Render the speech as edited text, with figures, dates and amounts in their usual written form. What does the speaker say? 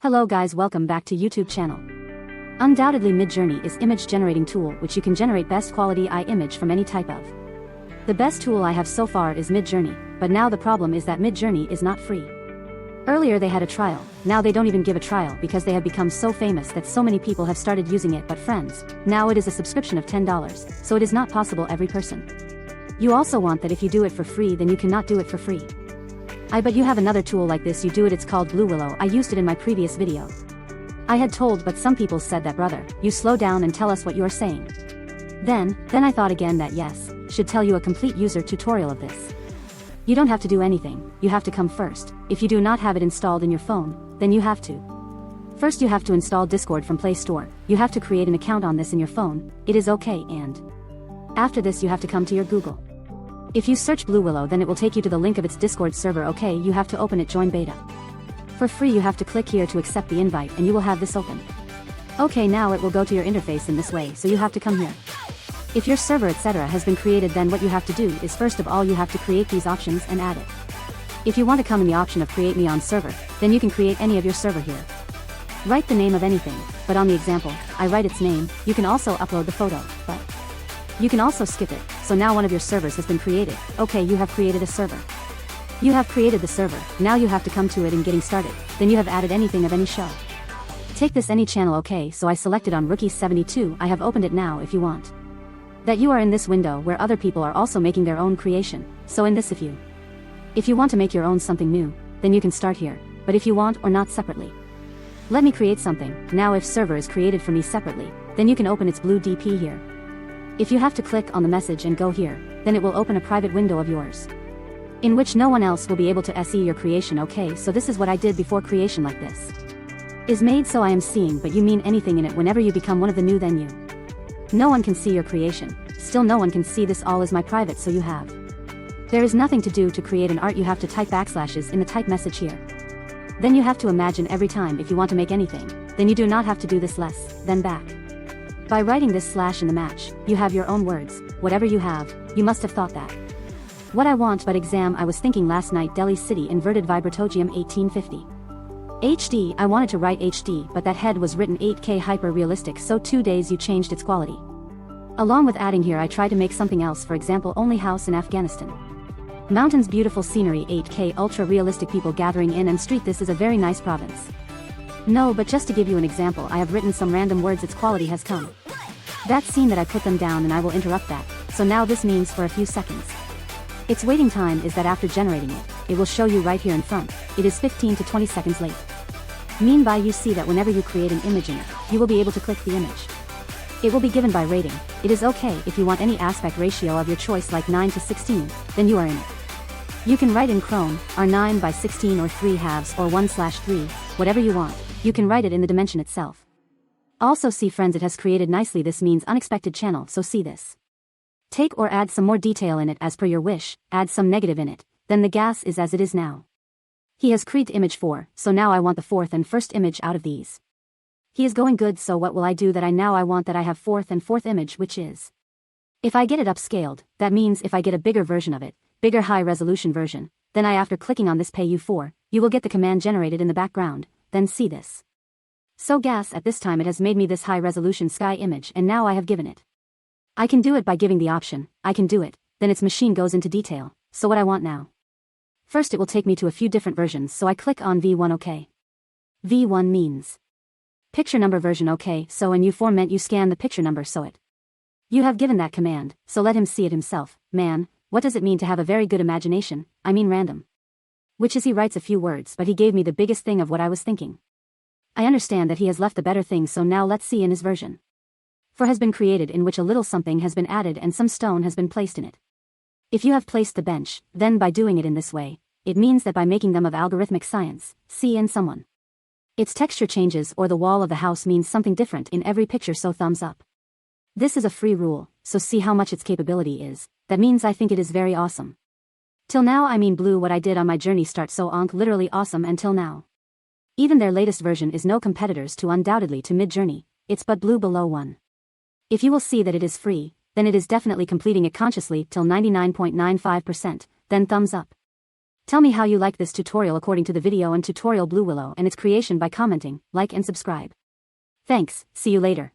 Hello guys, welcome back to YouTube channel. Undoubtedly Midjourney is image generating tool which you can generate best quality AI image from any type of. The best tool I have so far is Midjourney, but now the problem is that Midjourney is not free. Earlier they had a trial, now they don't even give a trial because they have become so famous that so many people have started using it. But friends, now it is a subscription of $10, so it is not possible every person. You also want that if you do it for free then you cannot do it for free. But you have another tool like this, you do it, it's called Bluewillow. I used it in my previous video. I had told, but some people said that brother, you slow down and tell us what you are saying. Then I thought again that yes, should tell you a complete user tutorial of this. You don't have to do anything, you have to come first. If you do not have it installed in your phone, then you have to. First you have to install Discord from Play Store, you have to create an account on this in your phone, it is okay, and after this you have to come to your Google. If you search Bluewillow then it will take you to the link of its Discord server. Okay, you have to open it, join beta. For free you have to click here to accept the invite and you will have this open. Okay, now it will go to your interface in this way, so you have to come here. If your server etc. has been created, then what you have to do is first of all you have to create these options and add it. If you want to come in the option of create me on server, then you can create any of your server here. Write the name of anything, but on the example, I write its name. You can also upload the photo, but you can also skip it. So now one of your servers has been created. Okay, you have created a server. You have created the server, now you have to come to it and getting started, then you have added anything of any show. Take this any channel. Okay, so I selected on Rookie 72, I have opened it now. If you want that you are in this window where other people are also making their own creation, so in this if you want to make your own something new, then you can start here, but if you want or not separately. Let me create something, now if server is created for me separately, then you can open its blue DP here. If you have to click on the message and go here, then it will open a private window of yours, in which no one else will be able to see your creation. Okay, so this is what I did before creation like this is made, so I am seeing, but you mean anything in it. Whenever you become one of the new, then no one can see your creation, still no one can see this, all is my private, so there is nothing to do to create an art. You have to type backslashes in the type message here. Then you have to imagine every time if you want to make anything, then you do not have to do this less, then back. By writing this slash in the match, you have your own words, whatever you have, you must have thought that. What I want, but exam I was thinking last night, Delhi City inverted vibratogium 1850. HD, I wanted to write HD, but that head was written 8K hyper realistic, so 2 days you changed its quality. Along with adding here I tried to make something else, for example only house in Afghanistan. Mountains, beautiful scenery, 8K ultra realistic, people gathering in and street, this is a very nice province. No, but just to give you an example, I have written some random words, its quality has come. That scene that I put them down and I will interrupt that, so now this means for a few seconds. Its waiting time is that after generating it, it will show you right here in front, it is 15 to 20 seconds late. Meanwhile you see that whenever you create an image in it, you will be able to click the image. It will be given by rating, it is okay if you want any aspect ratio of your choice like 9 to 16, then you are in it. You can write in Chrome, or 9 by 16 or 3/2 or 1/3, whatever you want, you can write it in the dimension itself. Also see friends, it has created nicely, this means unexpected channel, so see this. Take or add some more detail in it as per your wish, add some negative in it, then the gas is as it is now. He has created image 4, so now I want the fourth and first image out of these. He is going good, so what will I do that I want that I have fourth image, which is, if I get it upscaled, that means if I get a bigger version of it, bigger high resolution version, then after clicking on this pay you 4, you will get the command generated in the background, then see this. So gas, at this time it has made me this high resolution sky image, and now I have given it. I can do it by giving the option, I can do it, then its machine goes into detail, so what I want now. First it will take me to a few different versions, so I click on V1. OK. V1 means picture number version. OK, so in U4 meant you scan the picture number, so you have given that command, so let him see it himself. Man, what does it mean to have a very good imagination, I mean random. Which is he writes a few words, but he gave me the biggest thing of what I was thinking. I understand that he has left the better thing, so now let's see in his version. For has been created in which a little something has been added and some stone has been placed in it. If you have placed the bench, then by doing it in this way, it means that by making them of algorithmic science, see in someone. Its texture changes or the wall of the house means something different in every picture, so thumbs up. This is a free rule, so see how much its capability is, that means I think it is very awesome. Till now I mean blue, what I did on my journey start so literally awesome until now. Even their latest version is no competitors to undoubtedly to Midjourney, it's but blue below one. If you will see that it is free, then it is definitely completing it consciously till 99.95%, then thumbs up. Tell me how you like this tutorial according to the video and tutorial Bluewillow and its creation by commenting, like and subscribe. Thanks, see you later.